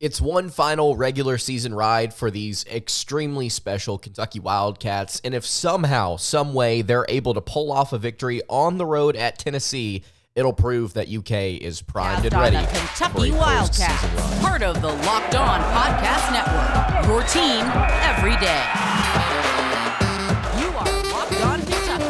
It's one final regular season ride for these extremely special Kentucky Wildcats, and if somehow, some way, they're able to pull off a victory on the road at Tennessee, it'll prove that UK is primed and ready the Kentucky for a Wildcats, postseason run. part of the Locked On Podcast Network, your team every day. You are Locked On Kentucky,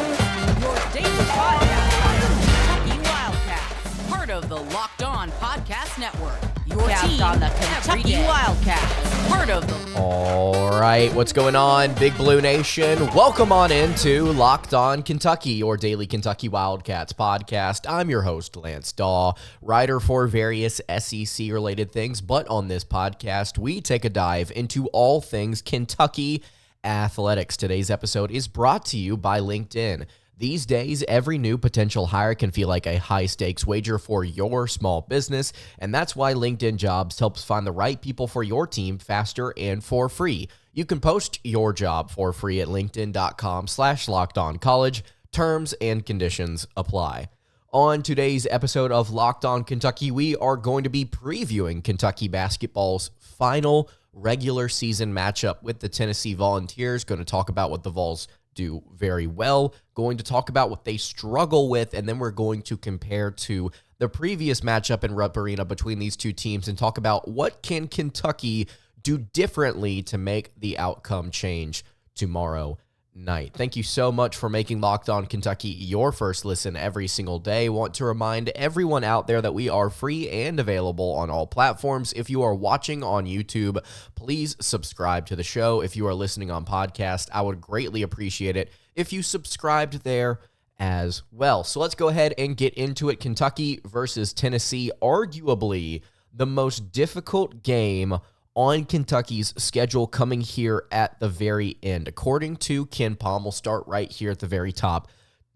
your daily podcast on the Kentucky Wildcats, part of the Locked On Podcast Network. Your team on the Kentucky Wildcats, part of the... All right, what's going on, Big Blue Nation? Welcome on into Locked On Kentucky, your daily Kentucky Wildcats podcast. I'm your host, Lance Dawe, writer for various SEC-related things, but on this podcast, we take a dive into all things Kentucky athletics. Today's episode is brought to you by LinkedIn. These days, every new potential hire can feel like a high-stakes wager for your small business, and that's why LinkedIn Jobs helps find the right people for your team faster and for free. You can post your job for free at linkedin.com/lockedoncollege. Terms and conditions apply. On today's episode of Locked On Kentucky, we are going to be previewing Kentucky basketball's final regular season matchup with the Tennessee Volunteers. Going to talk about what the Vols do very well, going to talk about what they struggle with, and then we're going to compare to the previous matchup in Rupp Arena between these two teams and talk about what can Kentucky do differently to make the outcome change tomorrow night. Thank you so much for making Locked On Kentucky your first listen every single day. Want to remind everyone out there that we are free and available on all platforms. If you are watching on YouTube, please subscribe to the show. If you are listening on podcast, I would greatly appreciate it if you subscribed there as well. So let's go ahead and get into it. Kentucky versus Tennessee, arguably the most difficult game on Kentucky's schedule coming here at the very end. According to KenPom, we'll start right here at the very top.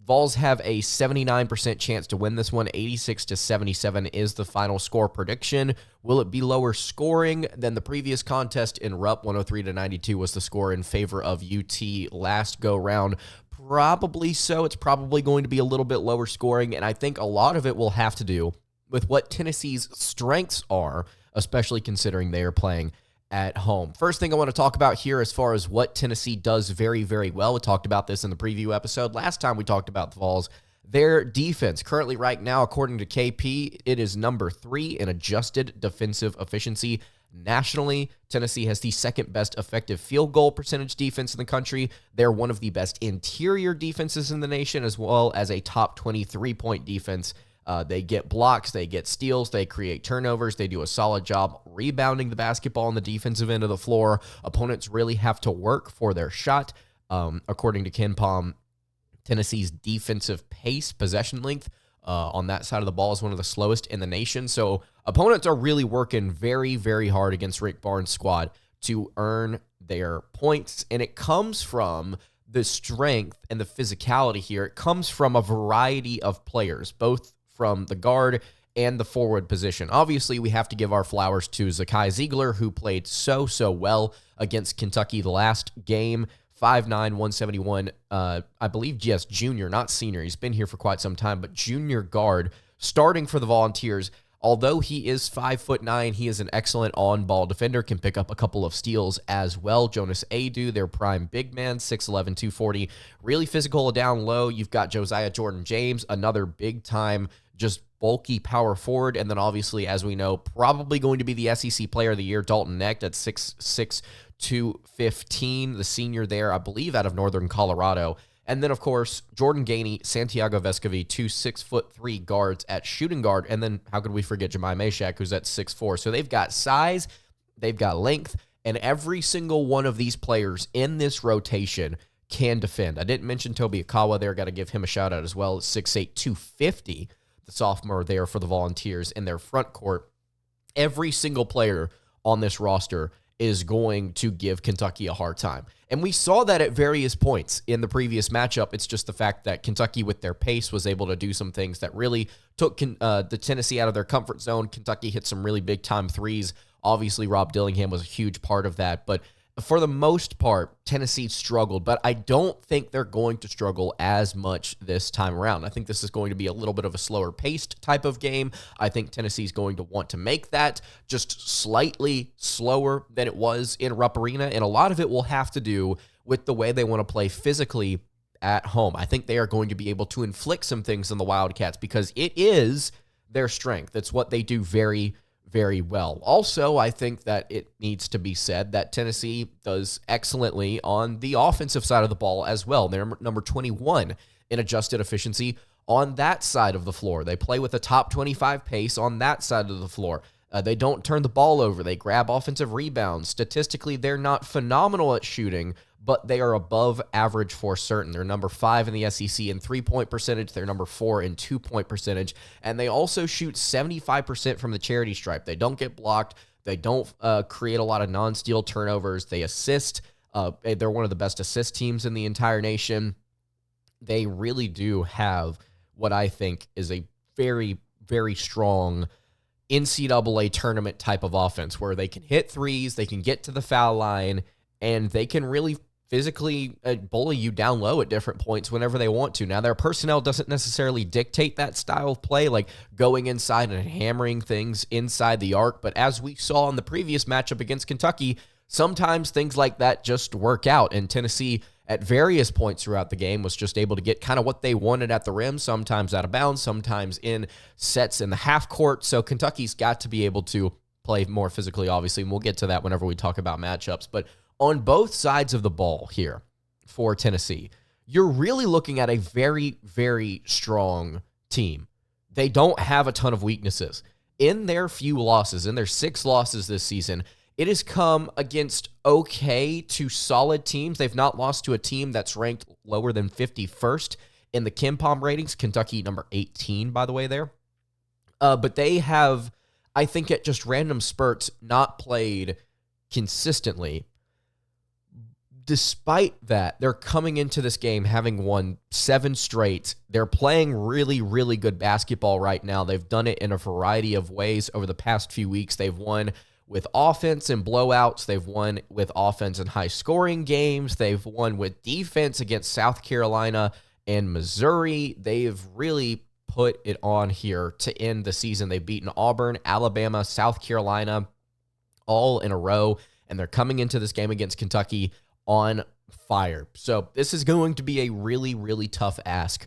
Vols have a 79% chance to win this one. 86-77 is the final score prediction. Will it be lower scoring than the previous contest in Rupp? 103-92 was the score in favor of UT last go round. Probably so. It's probably going to be a little bit lower scoring, and I think a lot of it will have to do with what Tennessee's strengths are, especially considering they are playing at home. First thing I want to talk about here as far as what Tennessee does very, very well. We talked about this in the preview episode. Last time we talked about the Vols, their defense currently right now, according to KP, it is number 3 in adjusted defensive efficiency. Nationally, Tennessee has the second best effective field goal percentage defense in the country. They're one of the best interior defenses in the nation, as well as a top 23-point defense. They get blocks, they get steals, they create turnovers, they do a solid job rebounding the basketball on the defensive end of the floor. Opponents really have to work for their shot. According to KenPom, Tennessee's defensive pace, possession length on that side of the ball is one of the slowest in the nation. So opponents are really working very, very hard against Rick Barnes' squad to earn their points, and it comes from the strength and the physicality here. It comes from a variety of players, both from the guard and the forward position. Obviously, we have to give our flowers to Zakai Ziegler, who played so well against Kentucky the last game. 5'9", 171, I believe, yes, junior, not senior. He's been here for quite some time, but junior guard starting for the Volunteers. Although he is 5'9", he is an excellent on-ball defender, can pick up a couple of steals as well. Jonas Adu, their prime big man, 6'11", 240, really physical down low. You've got Josiah Jordan-James, another big-time, just bulky power forward. And then obviously, as we know, probably going to be the SEC Player of the Year, Dalton Knecht at 6'6", 215, the senior there, I believe, out of Northern Colorado. And then, of course, Jordan Gainey, Santiago Vescovi, 2 6'3" guards at shooting guard. And then how could we forget Jemai Mashak, who's at 6'4"? So they've got size, they've got length, and every single one of these players in this rotation can defend. I didn't mention Toby Akawa there. Got to give him a shout out as well. 6'8", 250, the sophomore there for the Volunteers in their front court. Every single player on this roster is going to give Kentucky a hard time. And we saw that at various points in the previous matchup. It's just the fact that Kentucky, with their pace, was able to do some things that really took the Tennessee out of their comfort zone. Kentucky hit some really big-time threes. Obviously, Rob Dillingham was a huge part of that. But for the most part, Tennessee struggled, but I don't think they're going to struggle as much this time around. I think this is going to be a little bit of a slower paced type of game. I think Tennessee's going to want to make that just slightly slower than it was in Rupp Arena, and a lot of it will have to do with the way they want to play physically at home. I think they are going to be able to inflict some things on the Wildcats because it is their strength. It's what they do very, very well. Also, I think that it needs to be said that Tennessee does excellently on the offensive side of the ball as well. They're number 21 in adjusted efficiency on that side of the floor. They play with a top 25 pace on that side of the floor. They don't turn the ball over. They grab offensive rebounds. Statistically, they're not phenomenal at shooting, but they are above average for certain. They're number 5 in the SEC in three-point percentage. They're number 4 in two-point percentage. And they also shoot 75% from the charity stripe. They don't get blocked. They don't create a lot of non-steal turnovers. They assist. They're one of the best assist teams in the entire nation. They really do have what I think is a very, very strong NCAA tournament type of offense where they can hit threes, they can get to the foul line, and they can really physically bully you down low at different points whenever they want to. Now, their personnel doesn't necessarily dictate that style of play, like going inside and hammering things inside the arc, but as we saw in the previous matchup against Kentucky, sometimes things like that just work out, and Tennessee at various points throughout the game was just able to get kind of what they wanted at the rim, sometimes out of bounds, sometimes in sets in the half court. So Kentucky's got to be able to play more physically, obviously, and we'll get to that whenever we talk about matchups. But on both sides of the ball here for Tennessee, you're really looking at a very, very strong team. They don't have a ton of weaknesses. In their few losses, in their 6 losses this season, it has come against okay to solid teams. They've not lost to a team that's ranked lower than 51st in the KenPom ratings. Kentucky, number 18, by the way, there. But they have, I think, at just random spurts, not played consistently. Despite that, they're coming into this game having won 7 straight. They're playing really, really good basketball right now. They've done it in a variety of ways over the past few weeks. They've won with offense and blowouts. They've won with offense and high-scoring games. They've won with defense against South Carolina and Missouri. They've really put it on here to end the season. They've beaten Auburn, Alabama, South Carolina, all in a row, and they're coming into this game against Kentucky on fire. So this is going to be a really, really tough ask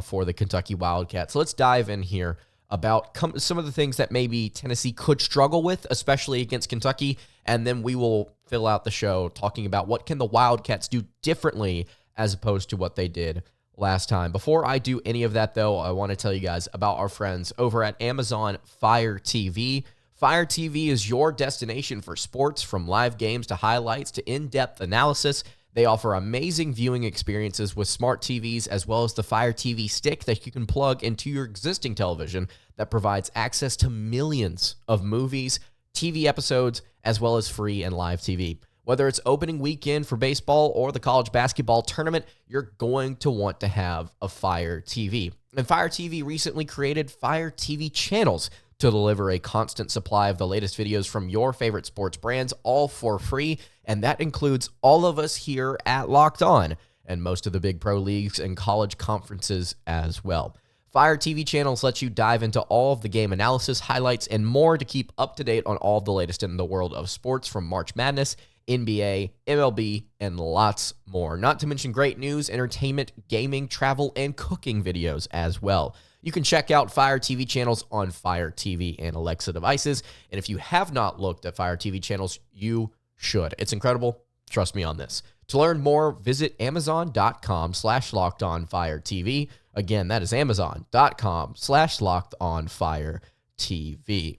for the Kentucky Wildcats. So let's dive in here about some of the things that maybe Tennessee could struggle with, especially against Kentucky, and then we will fill out the show talking about what can the Wildcats do differently as opposed to what they did last time. Before I do any of that, though, I want to tell you guys about our friends over at Amazon Fire TV. Fire TV is your destination for sports, from live games to highlights to in-depth analysis. They offer amazing viewing experiences with smart TVs, as well as the Fire TV stick that you can plug into your existing television that provides access to millions of movies, TV episodes, as well as free and live TV. Whether it's opening weekend for baseball or the college basketball tournament, you're going to want to have a Fire TV. And Fire TV recently created Fire TV channels to deliver a constant supply of the latest videos from your favorite sports brands, all for free. And that includes all of us here at Locked On and most of the big pro leagues and college conferences as well. Fire TV channels let you dive into all of the game analysis, highlights, and more to keep up to date on all of the latest in the world of sports, from March Madness, NBA, MLB, and lots more. Not to mention great news, entertainment, gaming, travel, and cooking videos as well. You can check out Fire TV channels on Fire TV and Alexa devices. And if you have not looked at Fire TV channels, you should. It's incredible. Trust me on this. To learn more, visit amazon.com/lockedonfiretv. Again, that is amazon.com/lockedonfiretv.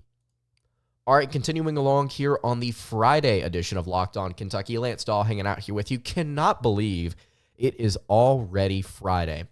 All right, continuing along here on the Friday edition of Locked On Kentucky. Lance Dawe hanging out here with you. Cannot believe it is already Friday.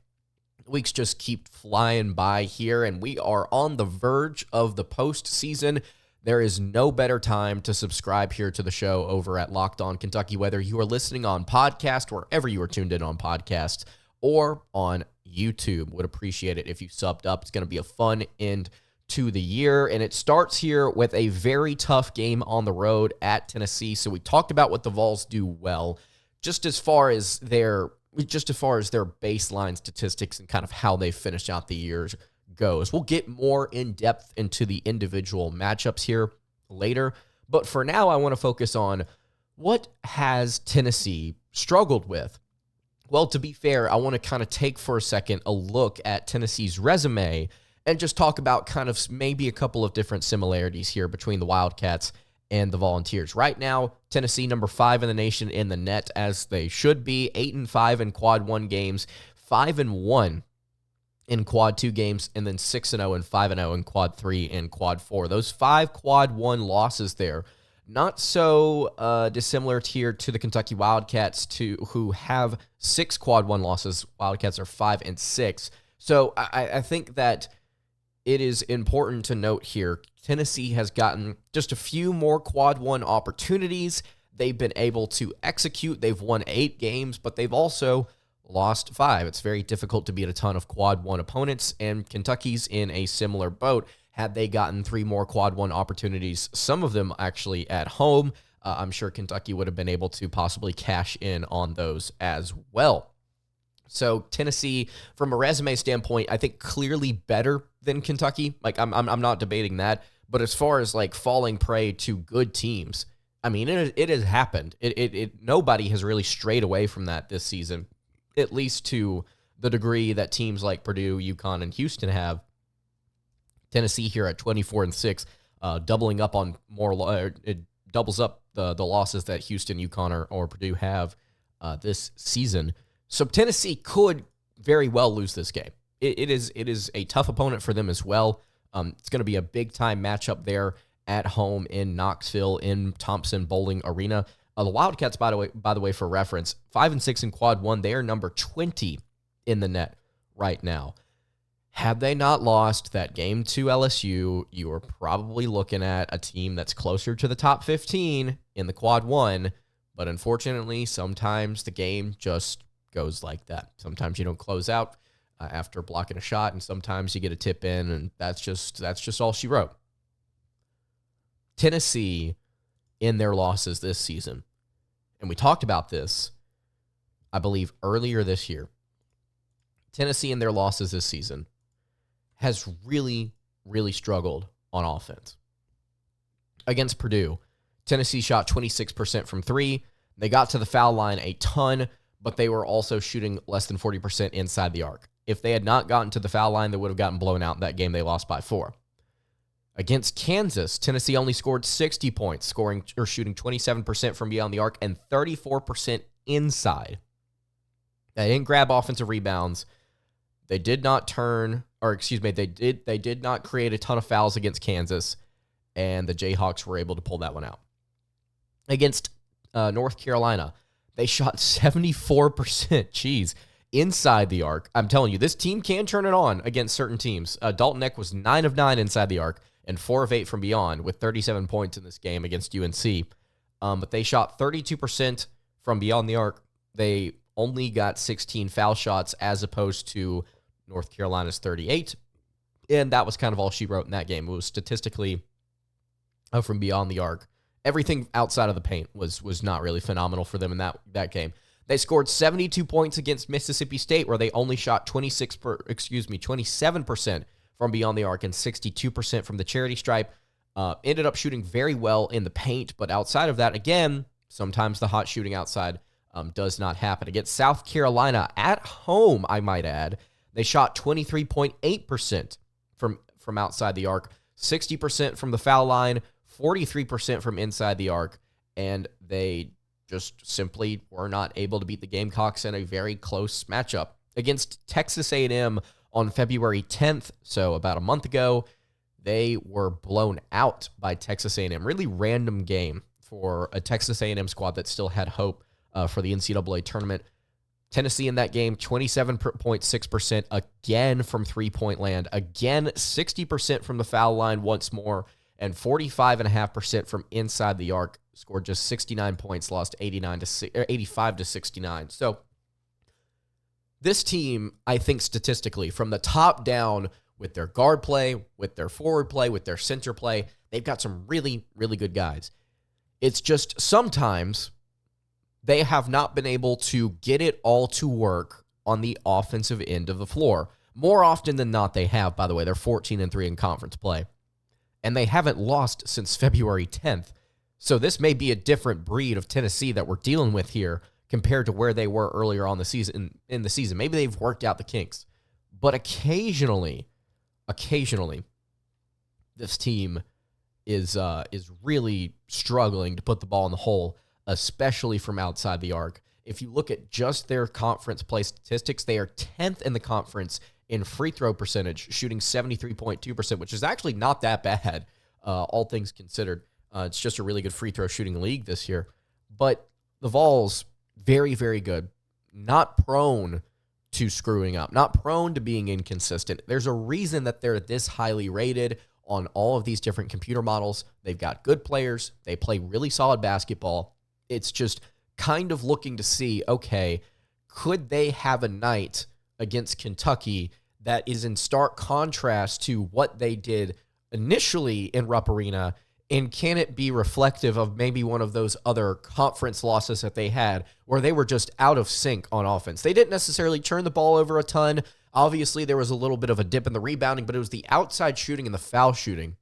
Weeks just keep flying by here, and we are on the verge of the postseason. There is no better time to subscribe here to the show over at Locked On Kentucky, whether you are listening on podcast, wherever you are tuned in on podcast, or on YouTube. Would appreciate it if you subbed up. It's going to be a fun end to the year, and it starts here with a very tough game on the road at Tennessee. So we talked about what the Vols do well, just as far as their baseline statistics and kind of how they finish out the years goes. We'll get more in depth into the individual matchups here later, but for now I want to focus on what has Tennessee struggled with. Well, to be fair, I want to kind of take for a second a look at Tennessee's resume and just talk about kind of maybe a couple of different similarities here between the Wildcats and the Volunteers. Right now, Tennessee number 5 in the nation in the net, as they should be, 8-5 in quad 1 games, 5-1 in quad 2 games, and then 6-0 and 5-0 in quad 3 and quad 4. Those 5 quad 1 losses there, not so dissimilar here to the Kentucky Wildcats, who have 6 quad 1 losses. Wildcats are 5-6. So I think that it is important to note here, Tennessee has gotten just a few more quad 1 opportunities. They've been able to execute. They've won 8 games, but they've also lost 5. It's very difficult to beat a ton of quad 1 opponents, and Kentucky's in a similar boat. Had they gotten 3 more quad 1 opportunities, some of them actually at home, I'm sure Kentucky would have been able to possibly cash in on those as well. So Tennessee, from a resume standpoint, I think clearly better than Kentucky. Like I'm not debating that. But as far as like falling prey to good teams, I mean it has happened. Nobody has really strayed away from that this season, at least to the degree that teams like Purdue, UConn, and Houston have. Tennessee here at 24-6, doubling up on more. It doubles up the losses that Houston, UConn, or Purdue have this season. So Tennessee could very well lose this game. It is a tough opponent for them as well. It's going to be a big-time matchup there at home in Knoxville in Thompson-Boling Arena. The Wildcats, by the way, for reference, 5-6 in quad 1. They are number 20 in the net right now. Had they not lost that game to LSU, you are probably looking at a team that's closer to the top 15 in the quad 1. But unfortunately, sometimes the game just goes like that. Sometimes you don't close out after blocking a shot, and sometimes you get a tip in, and that's just all she wrote. Tennessee in their losses this season, and we talked about this, I believe, earlier this year. Tennessee in their losses this season has really, really struggled on offense. Against Purdue, Tennessee shot 26% from 3. They got to the foul line a ton, but they were also shooting less than 40% inside the arc. If they had not gotten to the foul line, they would have gotten blown out in that game. They lost by 4. Against Kansas, Tennessee only scored 60 points, shooting 27% from beyond the arc and 34% inside. They didn't grab offensive rebounds. They did not they did not create a ton of fouls against Kansas, and the Jayhawks were able to pull that one out. Against North Carolina, they shot 74%, inside the arc. I'm telling you, this team can turn it on against certain teams. Dalton Knecht was 9 of 9 inside the arc and 4 of 8 from beyond with 37 points in this game against UNC. But they shot 32% from beyond the arc. They only got 16 foul shots as opposed to North Carolina's 38. And that was kind of all she wrote in that game. It was statistically from beyond the arc. Everything outside of the paint was not really phenomenal for them in that game. They scored 72 points against Mississippi State, where they only shot 27% from beyond the arc and 62% from the charity stripe. Ended up shooting very well in the paint, but outside of that, again, sometimes the hot shooting outside does not happen. Against South Carolina at home, I might add, they shot 23.8% from outside the arc, 60% from the foul line, 43% from inside the arc, and they just simply were not able to beat the Gamecocks in a very close matchup. Against Texas A&M on February 10th, so about a month ago, they were blown out by Texas A&M. Really random game for a Texas A&M squad that still had hope for the NCAA tournament. Tennessee in that game, 27.6% again from three-point land. Again, 60% from the foul line once more, and 45.5% from inside the arc. Scored just 69 points, lost 85 to 69. So this team, I think statistically, from the top down, with their guard play, with their forward play, with their center play. They've got some really, really good guys. It's just sometimes they have not been able to get it all to work on the offensive end of the floor. More often than not, they have, by the way. They're 14-3 in conference play. And they haven't lost since February 10th. So this may be a different breed of Tennessee that we're dealing with here compared to where they were earlier on the season. In the season, maybe they've worked out the kinks. But occasionally, this team is really struggling to put the ball in the hole, especially from outside the arc. If you look at just their conference play statistics, they are 10th in the conference in free throw percentage, shooting 73.2%, which is actually not that bad, all things considered. It's just a really good free throw shooting league this year. But the Vols, very, very good. Not prone to screwing up, not prone to being inconsistent. There's a reason that they're this highly rated on all of these different computer models. They've got good players. They play really solid basketball. It's just kind of looking to see, okay, could they have a night against Kentucky that is in stark contrast to what they did initially in Rupp Arena, and can it be reflective of maybe one of those other conference losses that they had where they were just out of sync on offense? They didn't necessarily turn the ball over a ton. Obviously, there was a little bit of a dip in the rebounding, but it was the outside shooting and the foul shooting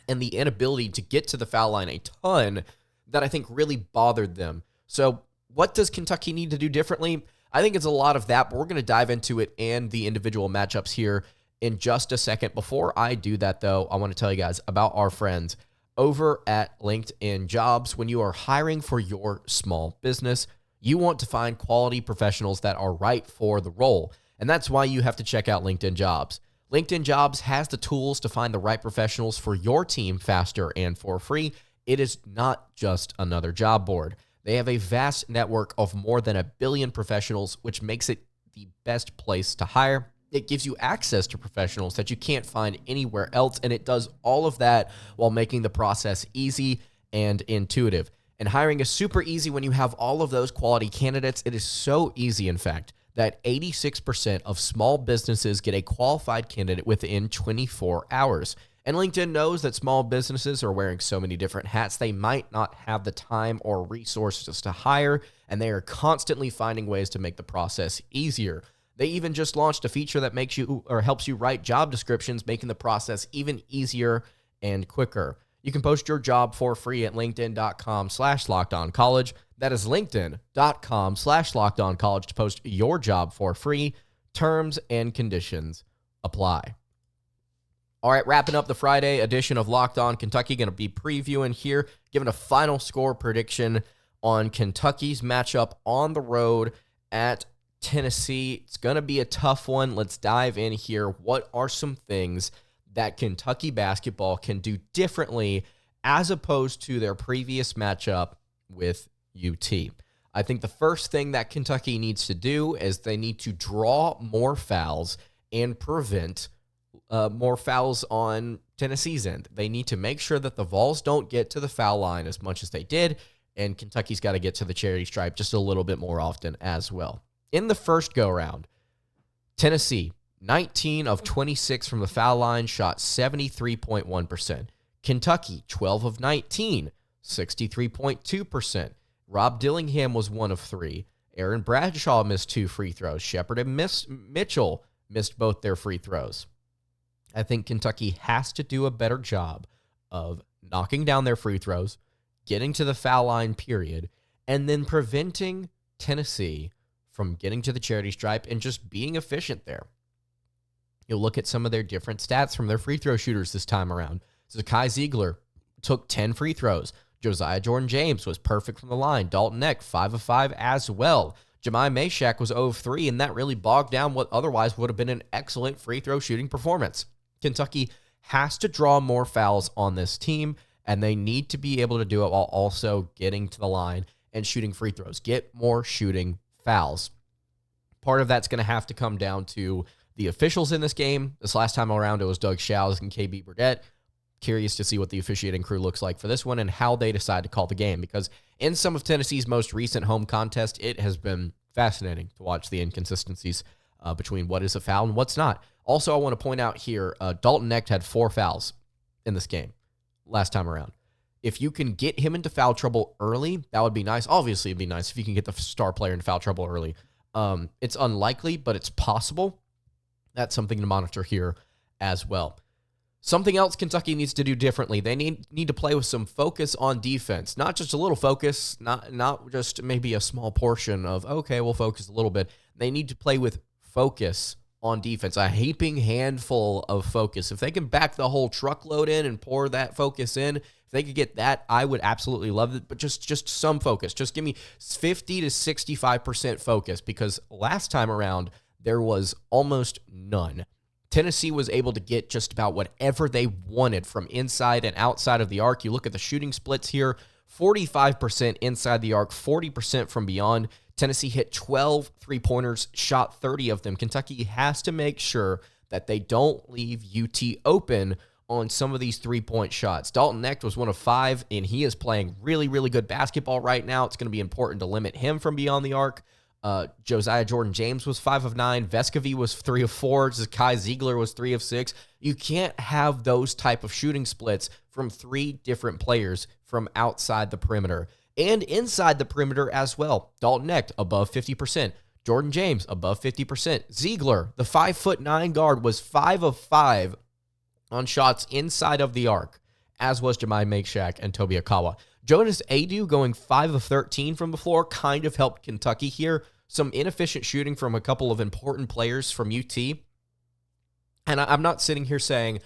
and the inability to get to the foul line a ton that I think really bothered them. So what does Kentucky need to do differently? I think it's a lot of that, but we're going to dive into it and the individual matchups here in just a second. Before I do that, though, I want to tell you guys about our friends over at LinkedIn Jobs. When you are hiring for your small business, you want to find quality professionals that are right for the role. And that's why you have to check out LinkedIn Jobs. LinkedIn Jobs has the tools to find the right professionals for your team faster and for free. It is not just another job board. They have a vast network of more than 1 billion professionals, which makes it the best place to hire. It gives you access to professionals that you can't find anywhere else, and it does all of that while making the process easy and intuitive. And hiring is super easy when you have all of those quality candidates. It is so easy, in fact, that 86% of small businesses get a qualified candidate within 24 hours. And LinkedIn knows that small businesses are wearing so many different hats, they might not have the time or resources to hire, and they are constantly finding ways to make the process easier. They even just launched a feature that makes you or helps you write job descriptions, making the process even easier and quicker. You can post your job for free at linkedin.com/lockedoncollege. That is linkedin.com/lockedoncollege to post your job for free. Terms and conditions apply. All right, wrapping up the Friday edition of Locked On Kentucky. Going to be previewing here, giving a final score prediction on Kentucky's matchup on the road at Tennessee. It's going to be a tough one. Let's dive in here. What are some things that Kentucky basketball can do differently as opposed to their previous matchup with UT? I think the first thing that Kentucky needs to do is they need to draw more fouls and prevent more fouls on Tennessee's end. They need to make sure that the Vols don't get to the foul line as much as they did, and Kentucky's got to get to the charity stripe just a little bit more often as well. In the first go-round, Tennessee, 19 of 26 from the foul line, shot 73.1%. Kentucky, 12 of 19, 63.2%. Rob Dillingham was 1 of 3. Aaron Bradshaw missed 2 free throws. Shepard and Mitchell missed both their free throws. I think Kentucky has to do a better job of knocking down their free throws, getting to the foul line, period, and then preventing Tennessee from getting to the charity stripe and just being efficient there. You'll look at some of their different stats from their free throw shooters this time around. Zakai Ziegler took 10 free throws. Josiah Jordan-James was perfect from the line. Dalton Knecht, 5 of 5 as well. Jemai Mashak was 0 of 3, and that really bogged down what otherwise would have been an excellent free throw shooting performance. Kentucky has to draw more fouls on this team, and they need to be able to do it while also getting to the line and shooting free throws. Get more shooting fouls. Part of that's going to have to come down to the officials in this game. This last time around, it was Doug Shows and KB Burdett. Curious to see what the officiating crew looks like for this one and how they decide to call the game, because in some of Tennessee's most recent home contest, it has been fascinating to watch the inconsistencies between what is a foul and what's not. Also, I want to point out here, Dalton Knecht had 4 fouls in this game last time around. If you can get him into foul trouble early, that would be nice. Obviously, it'd be nice if you can get the star player into foul trouble early. It's unlikely, but it's possible. That's something to monitor here as well. Something else Kentucky needs to do differently. They need to play with some focus on defense. Not just a little focus, not just maybe a small portion of, okay, we'll focus a little bit. They need to play with focus on defense, a heaping handful of focus. If they can back the whole truckload in and pour that focus in, if they could get that, I would absolutely love it. But just some focus. Just give me 50 to 65% focus, because last time around, there was almost none. Tennessee was able to get just about whatever they wanted from inside and outside of the arc. You look at the shooting splits here, 45% inside the arc, 40% from beyond. Tennessee hit 12 three-pointers, shot 30 of them. Kentucky has to make sure that they don't leave UT open on some of these three-point shots. Dalton Knecht was one of 5, and he is playing really, really good basketball right now. It's going to be important to limit him from beyond the arc. Josiah Jordan-James was 5 of 9. Vescovy was 3 of 4. Kai Ziegler was 3 of 6. You can't have those type of shooting splits from 3 different players from outside the perimeter and inside the perimeter as well. Dalton Knecht above 50%. Jordan James above 50%. Ziegler, the 5'9" guard, was 5 of 5 on shots inside of the arc, as was Jemai Makeshak and Toby Akawa. Jonas Adu going 5 of 13 from the floor kind of helped Kentucky here. Some inefficient shooting from a couple of important players from UT. And I'm not sitting here saying,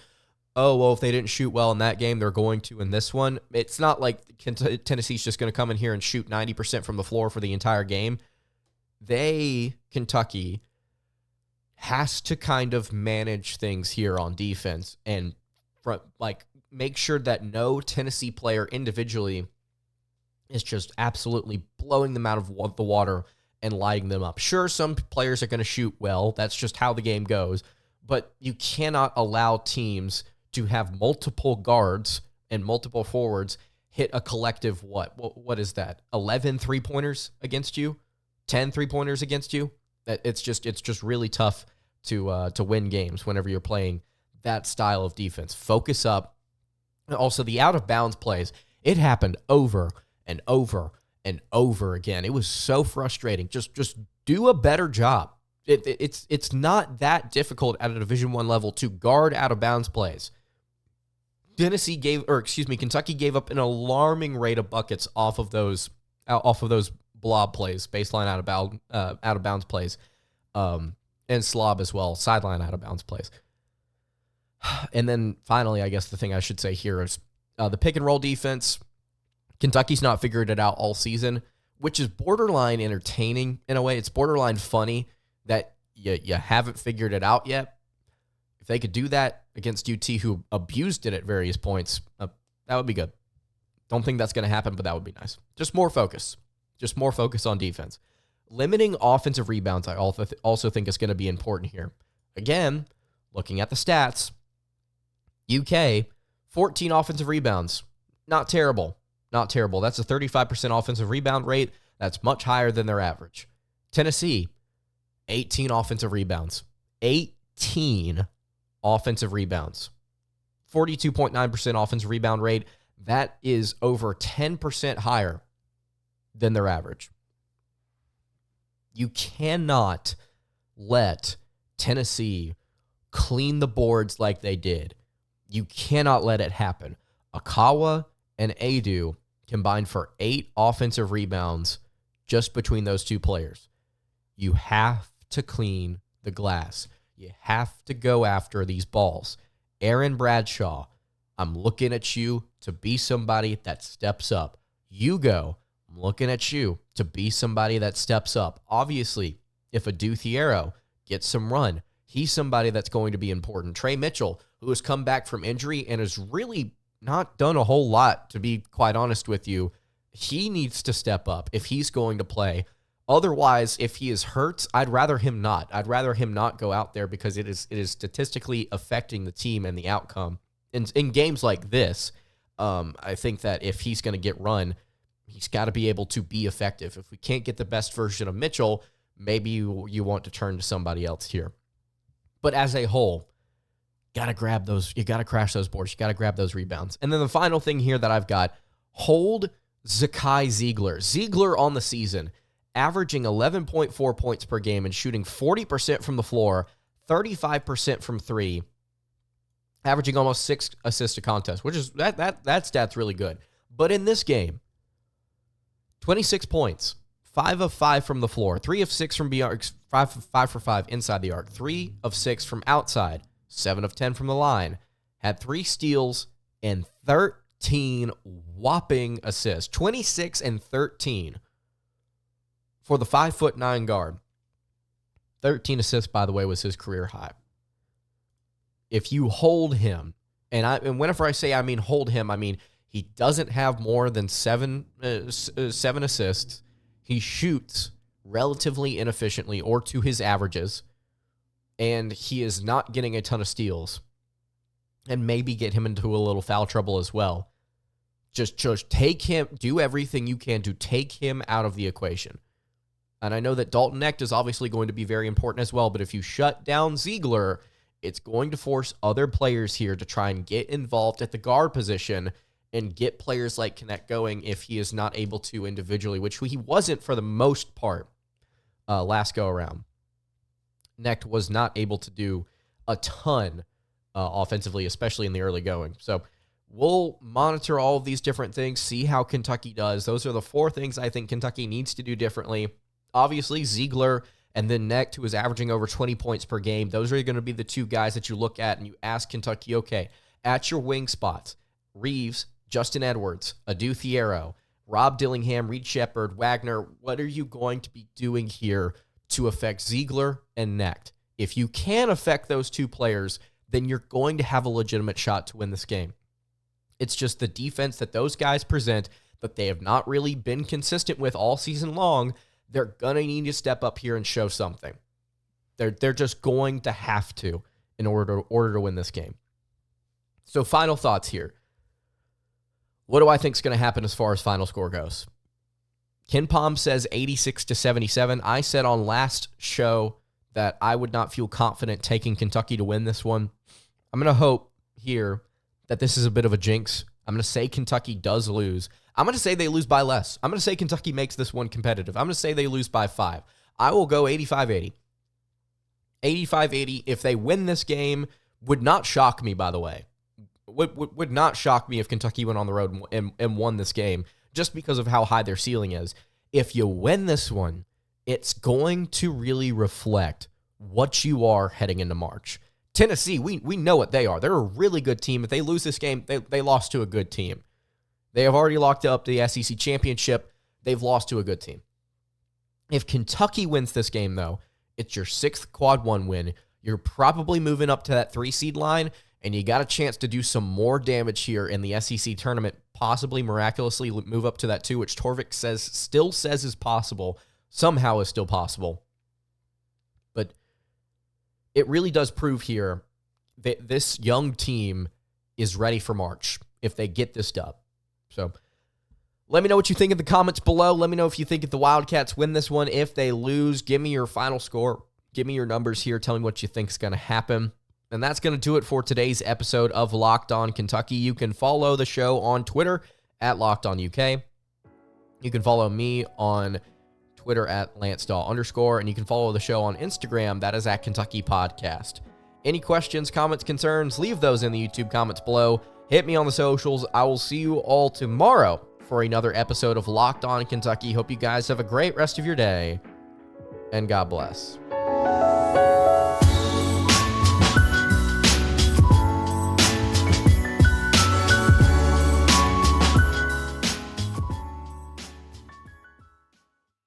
oh, well, if they didn't shoot well in that game, they're going to in this one. It's not like Tennessee's just going to come in here and shoot 90% from the floor for the entire game. Kentucky, has to kind of manage things here on defense and make sure that no Tennessee player individually is just absolutely blowing them out of the water and lighting them up. Sure, some players are going to shoot well. That's just how the game goes. But you cannot allow teams to have multiple guards and multiple forwards hit a collective, what is that, 11 three-pointers against you? 10 three-pointers against you? It's just really tough to win games whenever you're playing that style of defense. Focus up. Also, the out-of-bounds plays, it happened over and over and over again. It was so frustrating. Just do a better job. It's not that difficult at a Division I level to guard out-of-bounds plays. Kentucky gave up an alarming rate of buckets off of those blob plays, baseline out-of-bounds plays, and slob as well, sideline out-of-bounds plays. And then finally, I guess the thing I should say here is the pick-and-roll defense. Kentucky's not figured it out all season, which is borderline entertaining in a way. It's borderline funny that you haven't figured it out yet. If they could do that against UT, who abused it at various points, that would be good. Don't think that's going to happen, but that would be nice. Just more focus. Just more focus on defense. Limiting offensive rebounds, I also think is going to be important here. Again, looking at the stats, UK, 14 offensive rebounds. Not terrible. Not terrible. That's a 35% offensive rebound rate. That's much higher than their average. Tennessee, 18 offensive rebounds. 18 offensive rebounds. 42.9% offensive rebound rate. That is over 10% higher than their average. You cannot let Tennessee clean the boards like they did. You cannot let it happen. Akawa and Adu combined for 8 offensive rebounds just between those two players. You have to clean the glass. You have to go after these balls. Aaron Bradshaw, I'm looking at you to be somebody that steps up. I'm looking at you to be somebody that steps up. Obviously, if Adu Thiero gets some run, he's somebody that's going to be important. Trey Mitchell, who has come back from injury and has really not done a whole lot, to be quite honest with you, he needs to step up if he's going to play. Otherwise, if he is hurt, I'd rather him not. I'd rather him not go out there because it is statistically affecting the team and the outcome. In games like this, I think that if he's going to get run, he's got to be able to be effective. If we can't get the best version of Mitchell, maybe you want to turn to somebody else here. But as a whole, gotta grab those. You gotta crash those boards. You gotta grab those rebounds. And then the final thing here that I've got, hold Zakai Ziegler. Ziegler on the season, averaging 11.4 points per game and shooting 40% from the floor, 35% from three, averaging almost 6 assists a contest, which is that stat's really good. But in this game, 26 points, 5 of 5 from the floor, 3 of 6 from beyond, 5 for 5 inside the arc, 3 of 6 from outside, 7 of 10 from the line, had 3 steals and 13 whopping assists, 26 and 13 for the 5'9" guard. 13 assists, by the way, was his career high. If you hold him, and whenever I say I mean hold him, I mean he doesn't have more than 7 assists. He shoots relatively inefficiently or to his averages, and he is not getting a ton of steals, and maybe get him into a little foul trouble as well. Just take him, do everything you can to take him out of the equation. And I know that Dalton Knecht is obviously going to be very important as well, but if you shut down Ziegler, it's going to force other players here to try and get involved at the guard position and get players like Knecht going if he is not able to individually, which he wasn't for the most part last go-around. Knecht was not able to do a ton offensively, especially in the early going. So we'll monitor all of these different things, see how Kentucky does. Those are the 4 things I think Kentucky needs to do differently. Obviously, Ziegler and then Knecht, who is averaging over 20 points per game. Those are going to be the 2 guys that you look at and you ask Kentucky, okay, at your wing spots, Reeves, Justin Edwards, Adu Thiero, Rob Dillingham, Reed Shepard, Wagner, what are you going to be doing here to affect Ziegler and Knecht? If you can affect those 2 players, then you're going to have a legitimate shot to win this game. It's just the defense that those guys present that they have not really been consistent with all season long. They're going to need to step up here and show something. They're just going to have to in order to win this game. So final thoughts here. What do I think is going to happen as far as final score goes? Ken Palm says 86-77. I said on last show that I would not feel confident taking Kentucky to win this one. I'm going to hope here that this is a bit of a jinx. I'm going to say Kentucky does lose. I'm going to say they lose by less. I'm going to say Kentucky makes this one competitive. I'm going to say they lose by 5. I will go 85-80. 85-80. If they win this game, would not shock me, by the way. Would not shock me if Kentucky went on the road and won this game just because of how high their ceiling is. If you win this one, it's going to really reflect what you are heading into March. Tennessee, we know what they are. They're a really good team. If they lose this game, they lost to a good team. They have already locked up the SEC championship. They've lost to a good team. If Kentucky wins this game, though, it's your 6th quad 1 win. You're probably moving up to that 3 seed line, and you got a chance to do some more damage here in the SEC tournament, possibly miraculously move up to that 2, which Torvik still says is possible, somehow is still possible. But it really does prove here that this young team is ready for March if they get this dub. So let me know what you think in the comments below. Let me know if you think if the Wildcats win this one. If they lose, give me your final score. Give me your numbers here. Tell me what you think is going to happen. And that's going to do it for today's episode of Locked On Kentucky. You can follow the show on Twitter at Locked On UK. You can follow me on Twitter at LanceDawe_, and you can follow the show on Instagram. That is at Kentucky Podcast. Any questions, comments, concerns, leave those in the YouTube comments below. Hit me on the socials. I will see you all tomorrow for another episode of Locked On Kentucky. Hope you guys have a great rest of your day, and God bless.